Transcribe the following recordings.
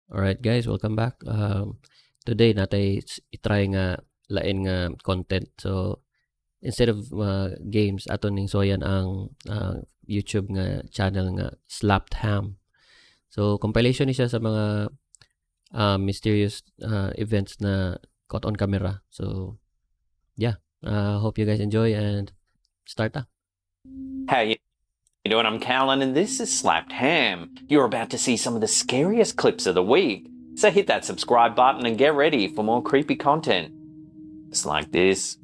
Alright guys, welcome back. Today natay i-try nga lain nga content. So instead of games aton ning soyan ang YouTube nga channel nga Slappedham. So compilation ni siya sa mga mysterious events na caught on camera. So yeah, hope you guys enjoy and start na. How you doing? I'm Callan and this is Slapped Ham. You're about to see some of the scariest clips of the week. So hit that subscribe button and get ready for more creepy content. Just like this.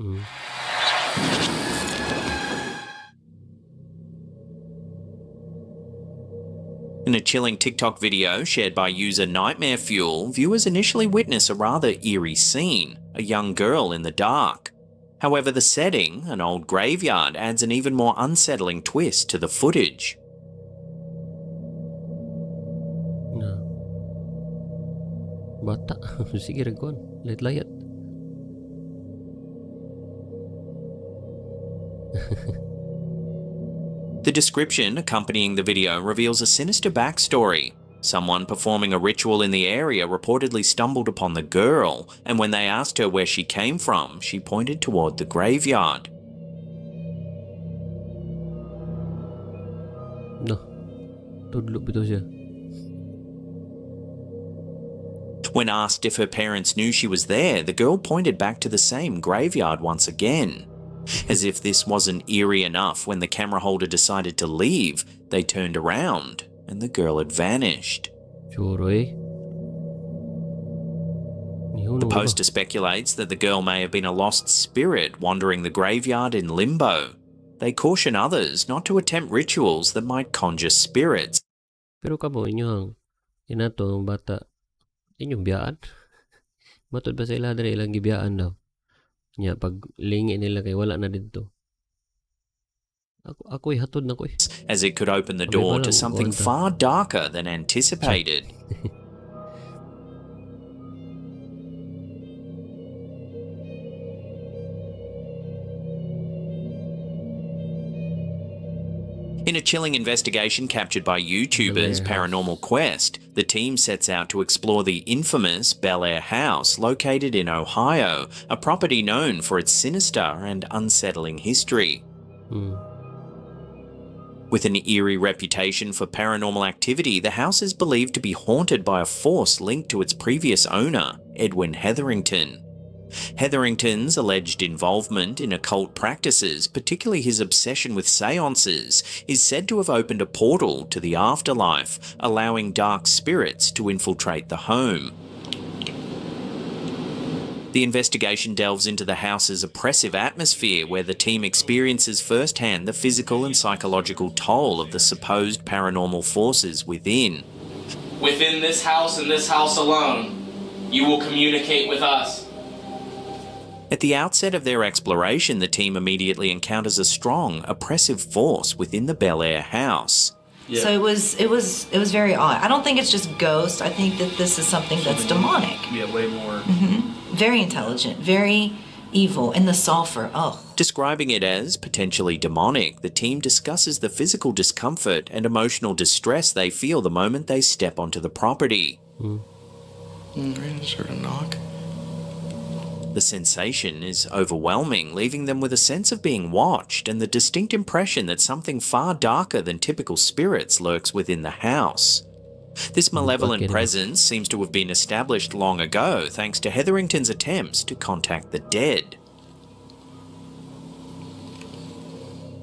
In a chilling TikTok video shared by user Nightmare Fuel, viewers initially witness a rather eerie scene, a young girl in the dark. However, the setting, an old graveyard, adds an even more unsettling twist to the footage. Bata. Sige ragkuan. Layat-layat. The description accompanying the video reveals a sinister backstory. Someone performing a ritual in the area reportedly stumbled upon the girl, and when they asked her where she came from, she pointed toward the graveyard. No. Tudlo bitaw siya. When asked if her parents knew she was there, the girl pointed back to the same graveyard once again. As if this wasn't eerie enough, when the camera holder decided to leave, they turned around and the girl had vanished. The poster speculates that the girl may have been a lost spirit wandering the graveyard in limbo. They caution others not to attempt rituals that might conjure spirits. Pero kamo inyong inato ng bata inyong biyaan. Matod ba sa ila diri ilang gibiyaan daw. Nya pag lingi nila kay wala na dito. Ako'y hatod na ko eh. As it could open the door to something far darker than anticipated. In a chilling investigation captured by YouTubers Paranormal Quest, the team sets out to explore the infamous Bel Air house located in Ohio, a property known for its sinister and unsettling history. With an eerie reputation for paranormal activity, the house is believed to be haunted by a force linked to its previous owner, Edwin Hetherington. Hetherington's alleged involvement in occult practices, particularly his obsession with seances, is said to have opened a portal to the afterlife, allowing dark spirits to infiltrate the home. The investigation delves into the house's oppressive atmosphere, where the team experiences firsthand the physical and psychological toll of the supposed paranormal forces within. Within this house and this house alone, you will communicate with us. At the outset of their exploration, the team immediately encounters a strong, oppressive force within the Bel Air house. Yeah. So it was very odd. I don't think it's just ghosts. I think that this is something that's demonic. Yeah, way more. Very intelligent, very evil, and the sulfur. Oh. Describing it as potentially demonic, the team discusses the physical discomfort and emotional distress they feel the moment they step onto the property. I just heard a knock. The sensation is overwhelming, leaving them with a sense of being watched and the distinct impression that something far darker than typical spirits lurks within the house. This malevolent presence seems to have been established long ago thanks to Hetherington's attempts to contact the dead.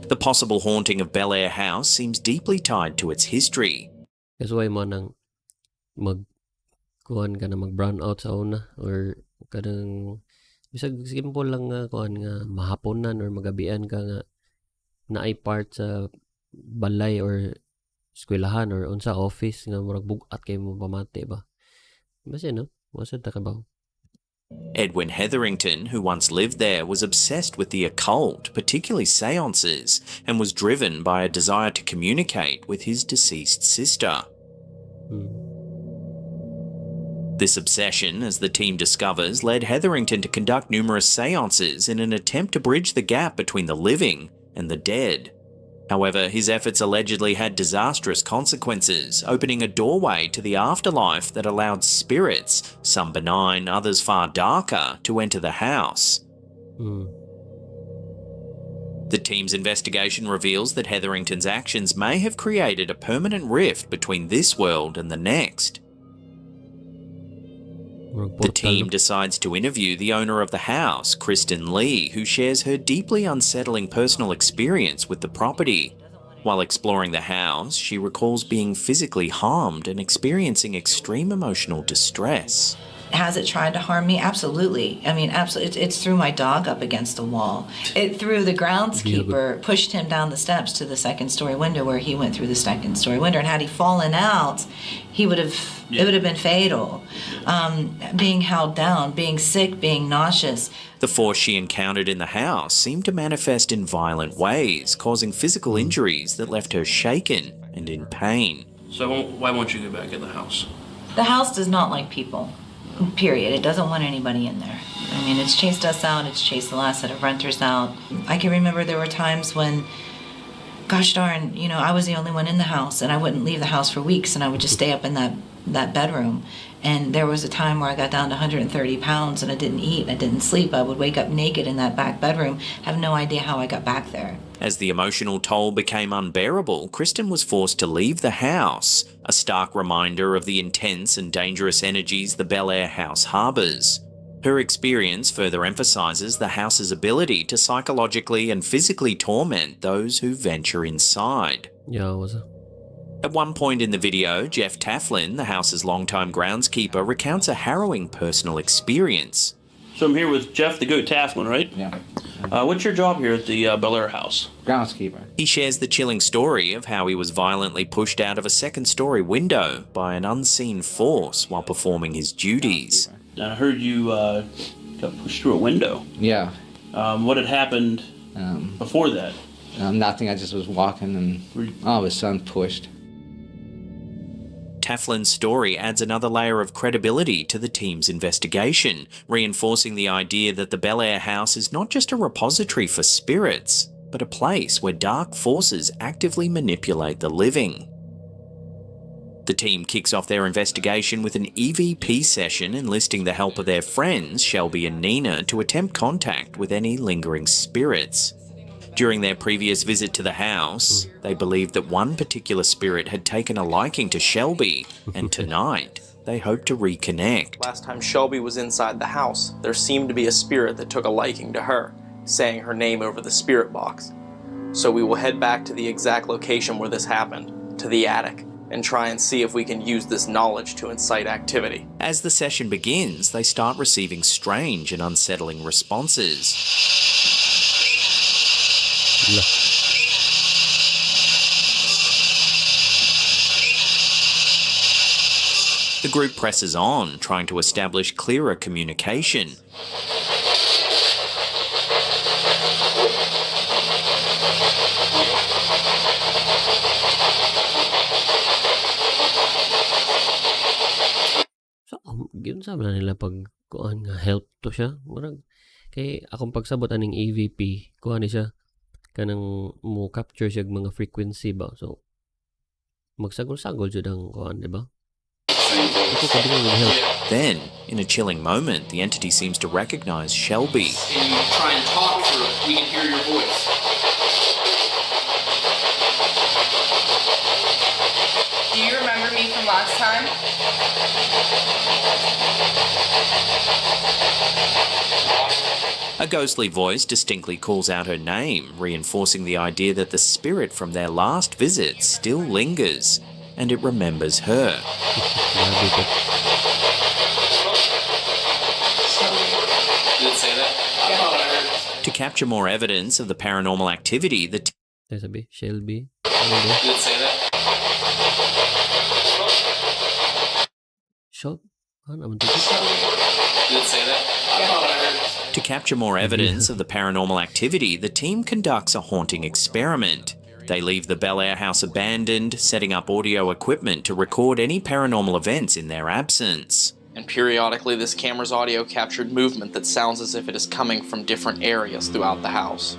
The possible haunting of Bel Air House seems deeply tied to its history. Kasuway mo nang kuhan ka na mag-brown out sa una or kanang bisag simple lang nga kuhan nga mahaponan or magabian ka nga naay part sa balay or eskwelahan or unsa office nga murag bugat kay mo pamati ba. Basta no, wasa ta kabaw. Edwin Hetherington, who once lived there, was obsessed with the occult, particularly seances, and was driven by a desire to communicate with his deceased sister. This obsession, as the team discovers, led Hetherington to conduct numerous seances in an attempt to bridge the gap between the living and the dead. However, his efforts allegedly had disastrous consequences, opening a doorway to the afterlife that allowed spirits, some benign, others far darker, to enter the house. The team's investigation reveals that Hetherington's actions may have created a permanent rift between this world and the next. The team decides to interview the owner of the house, Kristen Lee, who shares her deeply unsettling personal experience with the property. While exploring the house, she recalls being physically harmed and experiencing extreme emotional distress. Has it tried to harm me? Absolutely. I mean, absolutely. It's threw my dog up against the wall. It threw the groundskeeper, pushed him down the steps to the second-story window where he went through the second-story window. And had he fallen out, it would have been fatal. Being held down, being sick, being nauseous. The force she encountered in the house seemed to manifest in violent ways, causing physical injuries that left her shaken and in pain. So why won't you go back in the house? The house does not like people. Period. It doesn't want anybody in there. I mean, it's chased us out. It's chased the last set of renters out. I can remember there were times when, gosh darn, I was the only one in the house, and I wouldn't leave the house for weeks, and I would just stay up in that bedroom. And there was a time where I got down to 130 pounds, and I didn't eat, I didn't sleep. I would wake up naked in that back bedroom, have no idea how I got back there. As the emotional toll became unbearable, Kristen was forced to leave the house, a stark reminder of the intense and dangerous energies the Bel Air house harbours. Her experience further emphasises the house's ability to psychologically and physically torment those who venture inside. Yeah, was it? At one point in the video, Jeff Taflin, the house's longtime groundskeeper, recounts a harrowing personal experience. So I'm here with Jeff the Goat Taflin, right? Yeah. What's your job here at the Bel Air house? Groundskeeper. He shares the chilling story of how he was violently pushed out of a second-story window by an unseen force while performing his duties. And I heard you got pushed through a window. Yeah. What had happened before that? Nothing. I just was walking and all of a sudden pushed. Taflin's story adds another layer of credibility to the team's investigation, reinforcing the idea that the Bel Air house is not just a repository for spirits, but a place where dark forces actively manipulate the living. The team kicks off their investigation with an EVP session enlisting the help of their friends, Shelby and Nina, to attempt contact with any lingering spirits. During their previous visit to the house, they believed that one particular spirit had taken a liking to Shelby, and tonight they hope to reconnect. Last time Shelby was inside the house, there seemed to be a spirit that took a liking to her, saying her name over the spirit box. So we will head back to the exact location where this happened, to the attic, and try and see if we can use this knowledge to incite activity. As the session begins, they start receiving strange and unsettling responses. The group presses on, trying to establish clearer communication. So, yun sabi na nila pag kuan nga help to siya. Murag kay akong pagsabot aning EVP, kuha ni siya kanang mo capture siya mga frequency ba. So magsagol-sagol jud ang kuan, di ba? Then, in a chilling moment, the entity seems to recognize Shelby. And you try and talk through it, we can hear your voice. Do you remember me from last time? A ghostly voice distinctly calls out her name, reinforcing the idea that the spirit from their last visit still lingers, and it remembers her. Did it say that? I thought I heard it. To capture more evidence of the paranormal activity, the Sabi, Shelby. Did it say that? Shop? Ano man Did it say that? I thought I heard it. To capture more evidence of the paranormal activity, the team conducts a haunting experiment. They leave the Bel Air house abandoned, setting up audio equipment to record any paranormal events in their absence. And periodically this camera's audio captured movement that sounds as if it is coming from different areas throughout the house.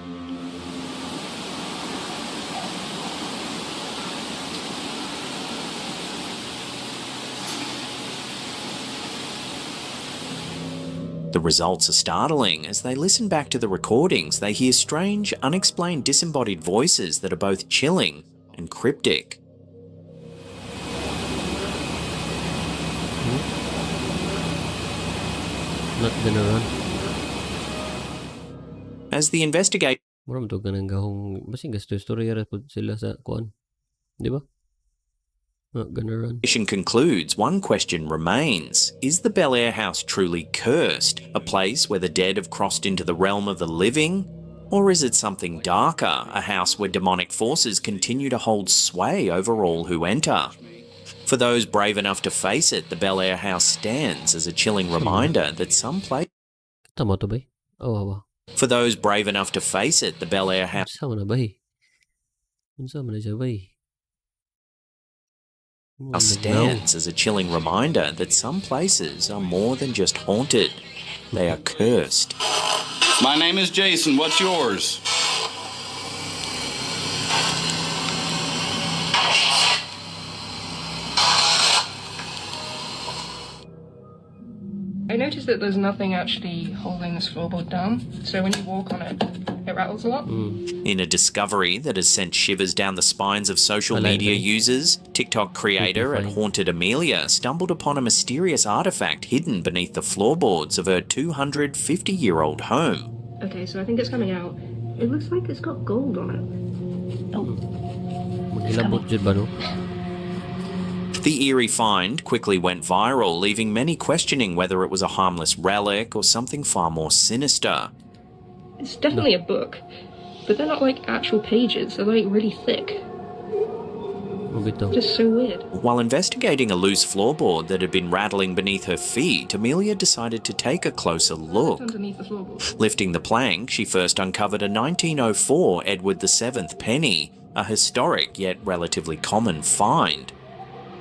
The results are startling. As they listen back to the recordings, they hear strange, unexplained disembodied voices that are both chilling and cryptic. Not gonna run. As the investigator Mura to ganang gahong basing gasto istorya ra pud sila sa kuan. Di ba? Not gonna run. concludes, one question remains. Is the Bel Air house truly cursed? A place where the dead have crossed into the realm of the living? Or is it something darker, a house where demonic forces continue to hold sway over all who enter? For those brave enough to face it, the Bel Air house stands as a chilling reminder that some place... Tama to ba? Oh, For those brave enough to face it, the Bel Air house... Unsa man na ba? Unsa man na siya ba? stands as a chilling reminder that some places are more than just haunted. They are cursed. My name is Jason. What's yours? I noticed that there's nothing actually holding this floorboard down, so when you walk on it, it rattles a lot. In a discovery that has sent shivers down the spines of social media users, TikTok creator and haunted Amelia stumbled upon a mysterious artifact hidden beneath the floorboards of her 250-year-old home. Okay, so I think it's coming out. It looks like it's got gold on it. Magilabot jud ba no? The eerie find quickly went viral, leaving many questioning whether it was a harmless relic or something far more sinister. It's definitely a book, but they're not like actual pages. They're like really thick. Just so weird. While investigating a loose floorboard that had been rattling beneath her feet, Amelia decided to take a closer look. Underneath the floorboard. Lifting the plank, she first uncovered a 1904 Edward VII penny, a historic yet relatively common find.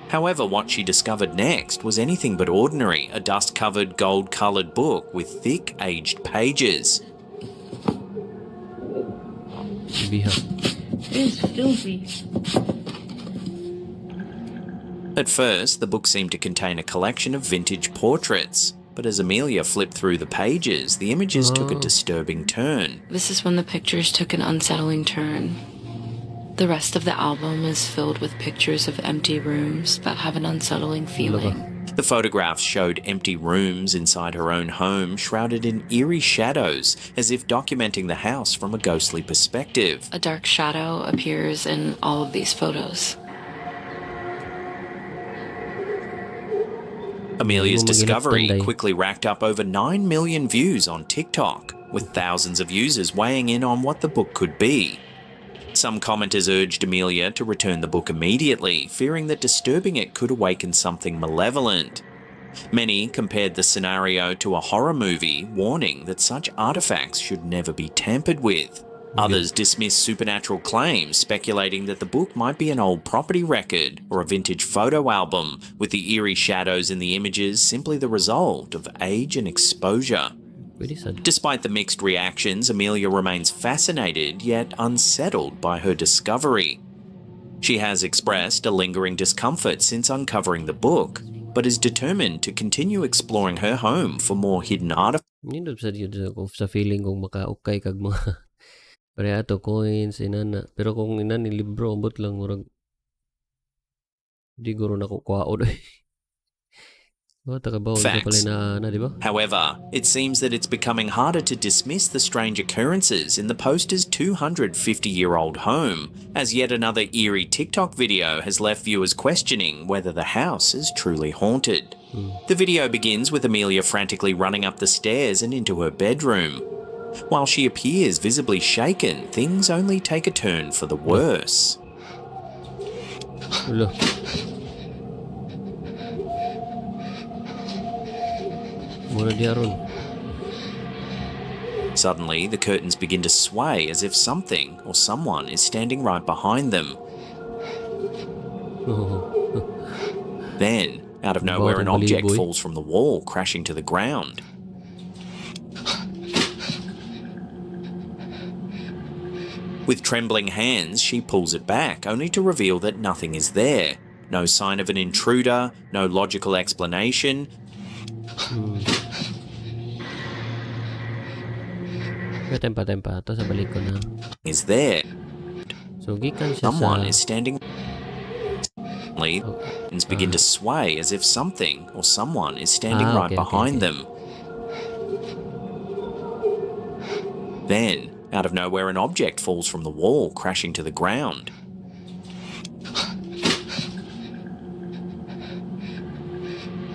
However, what she discovered next was anything but ordinary, a dust-covered, gold-coloured book with thick, aged pages. It is filthy. At first, the book seemed to contain a collection of vintage portraits, but as Amelia flipped through the pages, the images took a disturbing turn. This is when the pictures took an unsettling turn. The rest of the album is filled with pictures of empty rooms that have an unsettling feeling. The photographs showed empty rooms inside her own home, shrouded in eerie shadows, as if documenting the house from a ghostly perspective. A dark shadow appears in all of these photos. Amelia's discovery quickly racked up over 9 million views on TikTok, with thousands of users weighing in on what the book could be. Some commenters urged Amelia to return the book immediately, fearing that disturbing it could awaken something malevolent. Many compared the scenario to a horror movie, warning that such artifacts should never be tampered with. Others dismissed supernatural claims, speculating that the book might be an old property record or a vintage photo album, with the eerie shadows in the images simply the result of age and exposure. Despite the mixed reactions, Amelia remains fascinated yet unsettled by her discovery. She has expressed a lingering discomfort since uncovering the book, but is determined to continue exploring her home for more hidden artifacts. Nindot sa feeling kong makaukay kag mga pareha to coins inana, pero kung inani libro ambot lang murag di guro na ko kwao doy. Facts. However, it seems that it's becoming harder to dismiss the strange occurrences in the poster's 250-year-old home, as yet another eerie TikTok video has left viewers questioning whether the house is truly haunted. The video begins with Amelia frantically running up the stairs and into her bedroom. While she appears visibly shaken, things only take a turn for the worse. Suddenly, the curtains begin to sway as if something or someone is standing right behind them. Then, out of nowhere, an object falls from the wall, crashing to the ground. With trembling hands, she pulls it back, only to reveal that nothing is there. No sign of an intruder, no logical explanation. tempa to sa balik ko na. Is there. So gikan siya Someone sa is standing. And begin to sway as if something or someone is standing right behind them. Then, out of nowhere, an object falls from the wall, crashing to the ground.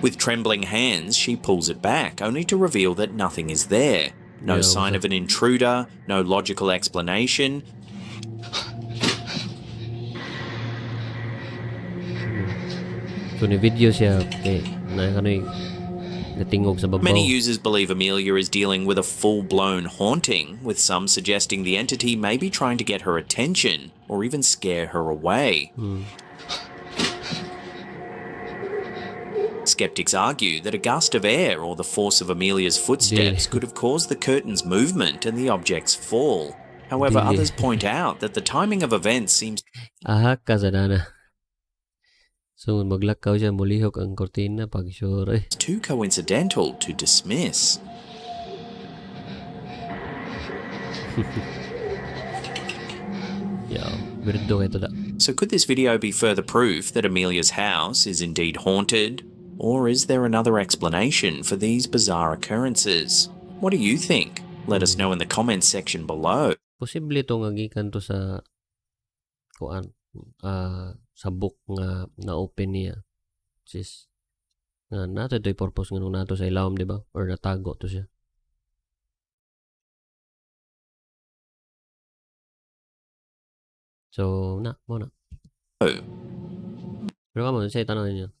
With trembling hands, she pulls it back, only to reveal that nothing is there. No sign of an intruder, no logical explanation. So ni video siya kay natingog sa babaw. Many users believe Amelia is dealing with a full-blown haunting, with some suggesting the entity may be trying to get her attention or even scare her away. Skeptics argue that a gust of air or the force of Amelia's footsteps could have caused the curtain's movement and the object's fall. However, others point out that the timing of events seems kasadana. So maglakaw siya, mulihok ang kortina pag sure. Too coincidental to dismiss. So could this video be further proof that Amelia's house is indeed haunted? Or is there another explanation for these bizarre occurrences? What do you think? Let us know in the comments section below. Posible itong agikan to sa sa book nga na-open niya. Which is nato ito'y purpose nga nung nato sa ilawom, di ba? Or natago to siya. So, mo na. Pero kamo, sa'yo tanong niyo.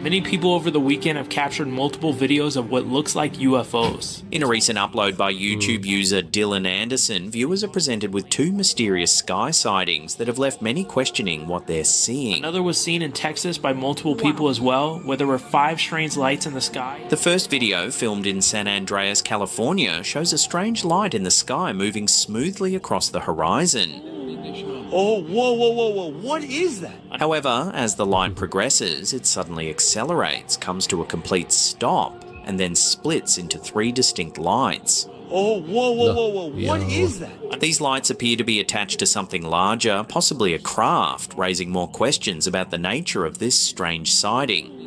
Many people over the weekend have captured multiple videos of what looks like UFOs. In a recent upload by YouTube user Dylan Anderson, viewers are presented with two mysterious sky sightings that have left many questioning what they're seeing. Another was seen in Texas by multiple people as well, where there were 5 strange lights in the sky. The first video, filmed in San Andreas, California, shows a strange light in the sky moving smoothly across the horizon. Oh, whoa, what is that? However, as the light progresses, it suddenly accelerates, comes to a complete stop, and then splits into 3 distinct lights. Oh, whoa, what is that? These lights appear to be attached to something larger, possibly a craft, raising more questions about the nature of this strange sighting.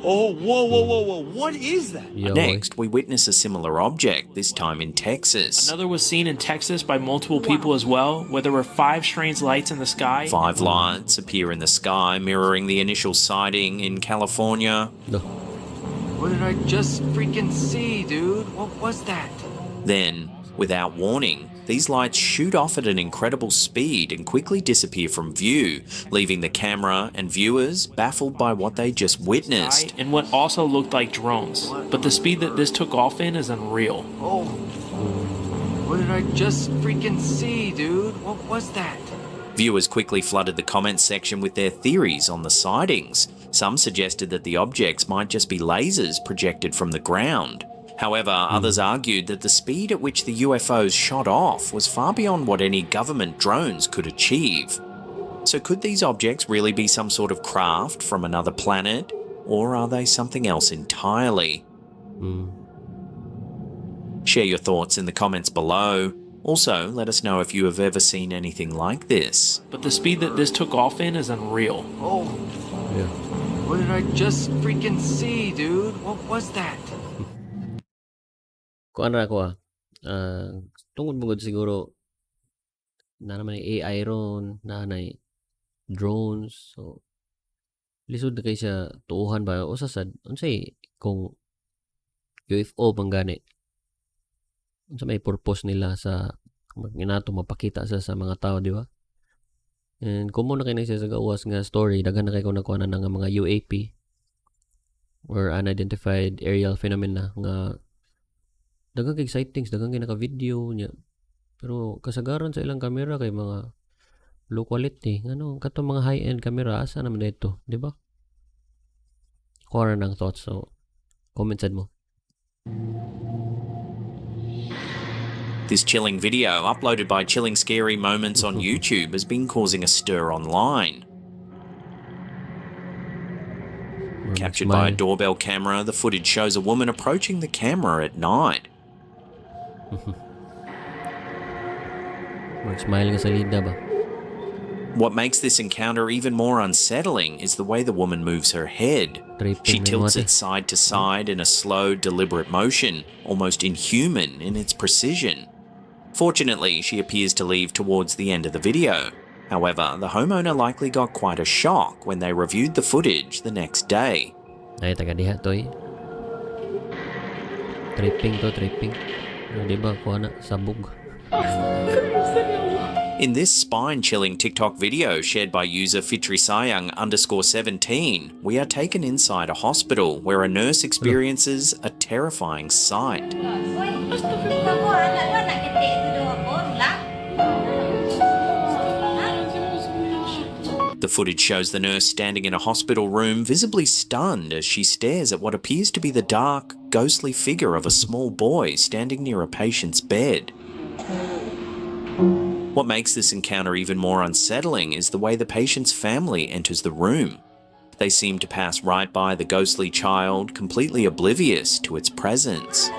Oh, whoa, what is that? Next, we witness a similar object, this time in Texas. Another was seen in Texas by multiple people as well, where there were 5 strange lights in the sky. 5 lights appear in the sky, mirroring the initial sighting in California. What did I just freaking see, dude? What was that? Then, without warning, these lights shoot off at an incredible speed and quickly disappear from view, leaving the camera and viewers baffled by what they just witnessed. And what also looked like drones. But the speed that this took off in is unreal. Oh, what did I just freaking see, dude? What was that? Viewers quickly flooded the comments section with their theories on the sightings. Some suggested that the objects might just be lasers projected from the ground. However, others argued that the speed at which the UFOs shot off was far beyond what any government drones could achieve. So could these objects really be some sort of craft from another planet, or are they something else entirely? Share your thoughts in the comments below. Also, let us know if you have ever seen anything like this. But the speed that this took off in is unreal. Oh, what did I just freaking see, dude? What was that? Kung ano ako tungkol bugod siguro na naman yung AI ron, na drones, so lisod na kayo siya tuuhan ba o sasad unsay kung UFO bang gani unsa may purpose nila sa ginato mapakita sa mga tao, di ba? And kung mo na kayo siya sa gawas nga story, daghan na kayo kung nakuha na nga mga UAP or unidentified aerial phenomena nga dagang kay sightings, dagang kay naka-video niya. Pero kasagaran sa ilang camera kay mga low quality. Kato mga high-end camera, asa naman dito, di ba? Kuha ng thoughts. So, comment sad mo. This chilling video, uploaded by Chilling Scary Moments on YouTube, has been causing a stir online. Captured by a doorbell camera, the footage shows a woman approaching the camera at night. Smiling sa lida ba? What makes this encounter even more unsettling is the way the woman moves her head. She tilts it side to side in a slow, deliberate motion, almost inhuman in its precision. Fortunately, she appears to leave towards the end of the video. However, the homeowner likely got quite a shock when they reviewed the footage the next day. Ay, taga diha to eh. Tripping. Diba, kuha na, sabog. In this spine-chilling TikTok video shared by user fitrisayang_17, we are taken inside a hospital where a nurse experiences a terrifying sight. The footage shows the nurse standing in a hospital room, visibly stunned as she stares at what appears to be the dark, ghostly figure of a small boy standing near a patient's bed. What makes this encounter even more unsettling is the way the patient's family enters the room. They seem to pass right by the ghostly child, completely oblivious to its presence.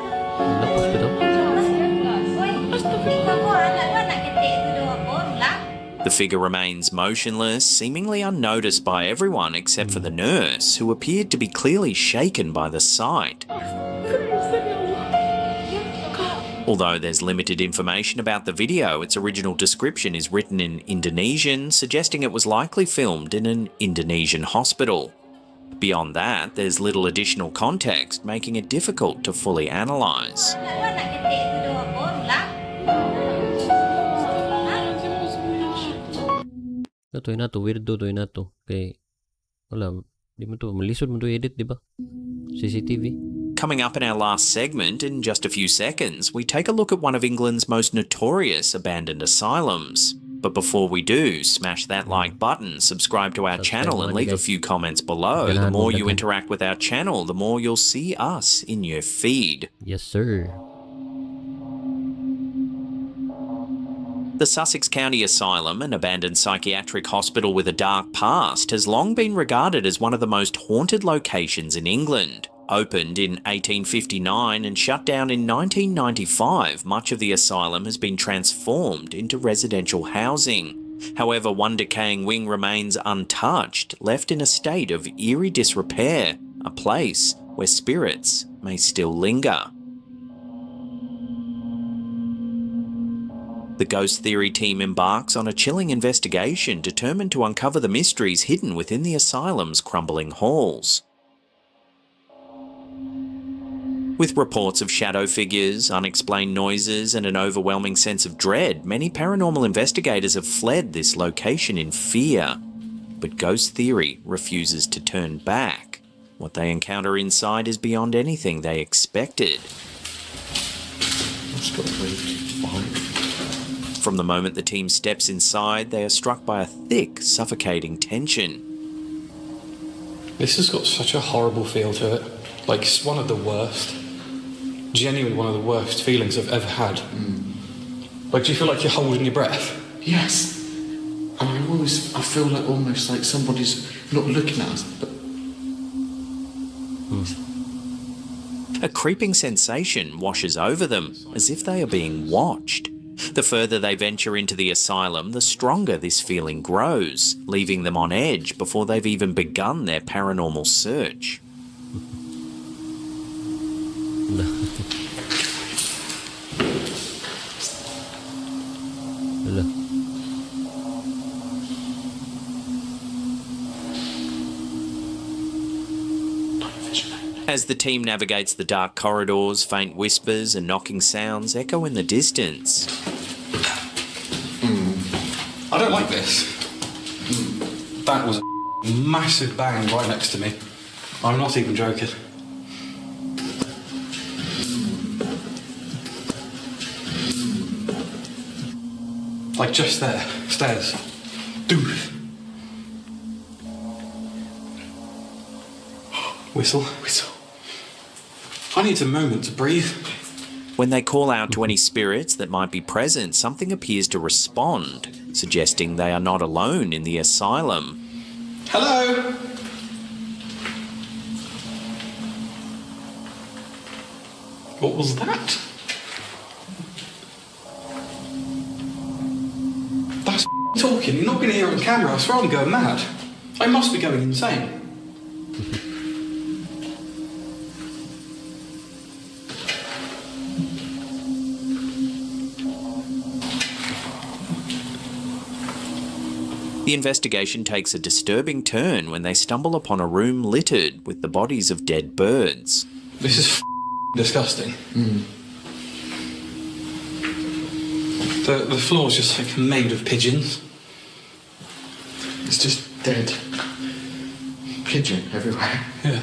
The figure remains motionless, seemingly unnoticed by everyone except for the nurse, who appeared to be clearly shaken by the sight. Although there's limited information about the video, its original description is written in Indonesian, suggesting it was likely filmed in an Indonesian hospital. Beyond that, there's little additional context, making it difficult to fully analyse. Ito na to, weirdo to na to. Kay, wala, di mo to, malisod mo to edit, di ba? CCTV. Coming up in our last segment, in just a few seconds, we take a look at one of England's most notorious abandoned asylums. But before we do, smash that like button, subscribe to our channel and leave a few comments below. The more you interact with our channel, the more you'll see us in your feed. Yes, sir. The Sussex County Asylum, an abandoned psychiatric hospital with a dark past, has long been regarded as one of the most haunted locations in England. Opened in 1859 and shut down in 1995, much of the asylum has been transformed into residential housing. However, one decaying wing remains untouched, left in a state of eerie disrepair, a place where spirits may still linger. The Ghost Theory team embarks on a chilling investigation determined to uncover the mysteries hidden within the asylum's crumbling halls. With reports of shadow figures, unexplained noises, and an overwhelming sense of dread, many paranormal investigators have fled this location in fear. But Ghost Theory refuses to turn back. What they encounter inside is beyond anything they expected. From the moment the team steps inside, they are struck by a thick, suffocating tension. This has got such a horrible feel to it. Like, it's one of the worst. Genuinely one of the worst feelings I've ever had. Like, do you feel like you're holding your breath? Yes. And I feel like almost like somebody's not looking at us, but... A creeping sensation washes over them, as if they are being watched. The further they venture into the asylum, the stronger this feeling grows, leaving them on edge before they've even begun their paranormal search. As the team navigates the dark corridors, faint whispers and knocking sounds echo in the distance. I don't like this. That was a massive bang right next to me. I'm not even joking. Like just there, stairs. Dude. Whistle. I need a moment to breathe. When they call out to any spirits that might be present, something appears to respond, suggesting they are not alone in the asylum. Hello? What was that? That's talking. You're not going to hear it on camera. I swear I'm going mad. I must be going insane. The investigation takes a disturbing turn when they stumble upon a room littered with the bodies of dead birds. This is disgusting. The floor's just like made of pigeons. It's just dead. Pigeon everywhere. Yeah.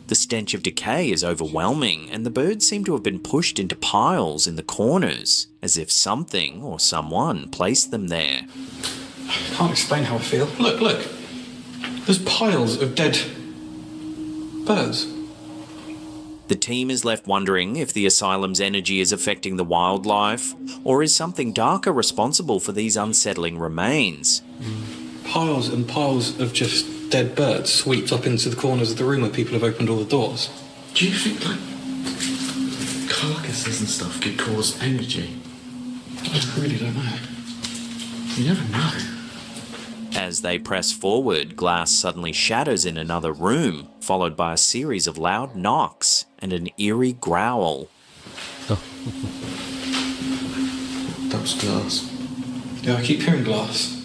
The stench of decay is overwhelming, and the birds seem to have been pushed into piles in the corners, as if something or someone placed them there. I can't explain how I feel. Look. There's piles of dead birds. The team is left wondering if the asylum's energy is affecting the wildlife, or is something darker responsible for these unsettling remains. Piles and piles of just dead birds swept up into the corners of the room where people have opened all the doors. Do you think, like, carcasses and stuff could cause energy? I really don't know. You never know. As they press forward, glass suddenly shatters in another room, followed by a series of loud knocks and an eerie growl. Oh. That was glass. Yeah, I keep hearing glass.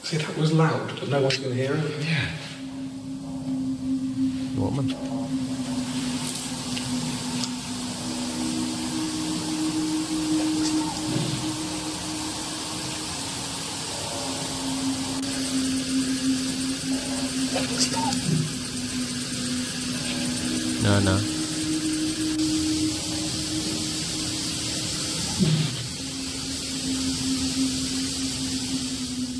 See, that was loud, but no one's going to hear it. Yeah. Woman. No.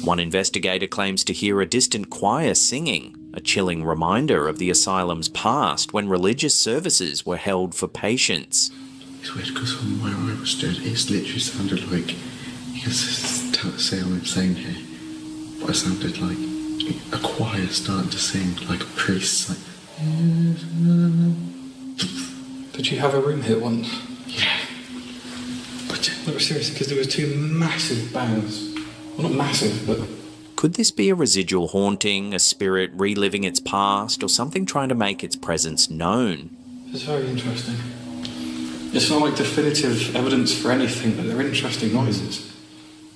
One investigator claims to hear a distant choir singing, a chilling reminder of the asylum's past when religious services were held for patients. It's weird because from where I was stood, it literally sounded like, you can say what I'm saying here, but it sounded like a choir starting to sing, like a priest. Like, did you have a room here once? Yeah. But no, seriously, because there was two massive bangs. Well, not massive, but... Could this be a residual haunting, a spirit reliving its past, or something trying to make its presence known? It's very interesting. It's not like definitive evidence for anything, but they're interesting noises.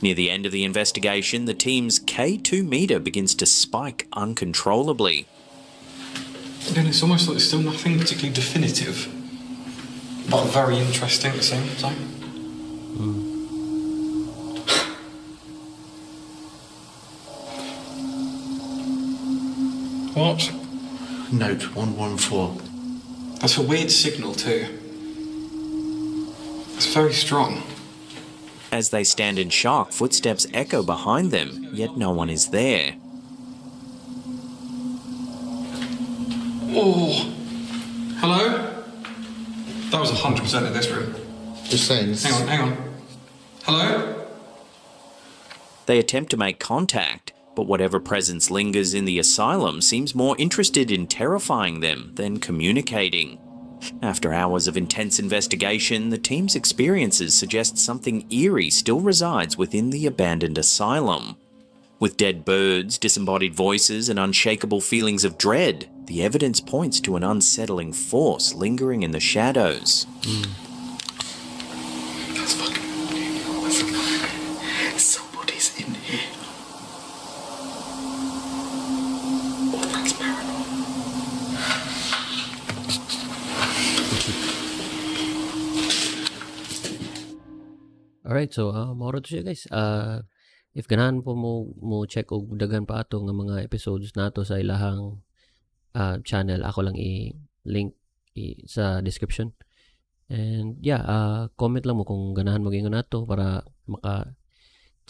Near the end of the investigation, the team's K2 meter begins to spike uncontrollably. Again, it's almost like there's still nothing particularly definitive, but very interesting at the same time. What? Note 114. That's a weird signal too. It's very strong. As they stand in shock, footsteps echo behind them, yet no one is there. Oh, hello? That was 100% in this room. Just saying. Hang on. Hello? They attempt to make contact, but whatever presence lingers in the asylum seems more interested in terrifying them than communicating. After hours of intense investigation, the team's experiences suggest something eerie still resides within the abandoned asylum. With dead birds, disembodied voices, and unshakable feelings of dread, the evidence points to an unsettling force lingering in the shadows. That's fucking... Somebody's in here. Oh, that's paranormal. Alright, so mauro to siya guys. If ganahan po mo check og daghan pa ato nga mga episodes nato sa ilahang channel, ako lang i-link sa description. And yeah, comment lang mo kung ganahan mo gingon nato para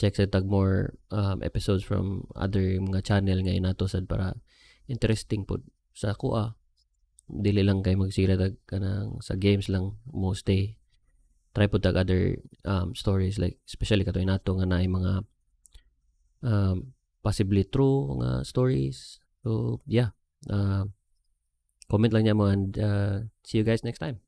check sa tag more episodes from other mga channel nga inatosad para interesting po sa kuha. Dili lang kay magsila tag kanang sa games lang most day. Try po tag other stories like especially katoy nato nga naay mga possibly true nga stories. So yeah, comment lang niya mo and see you guys next time.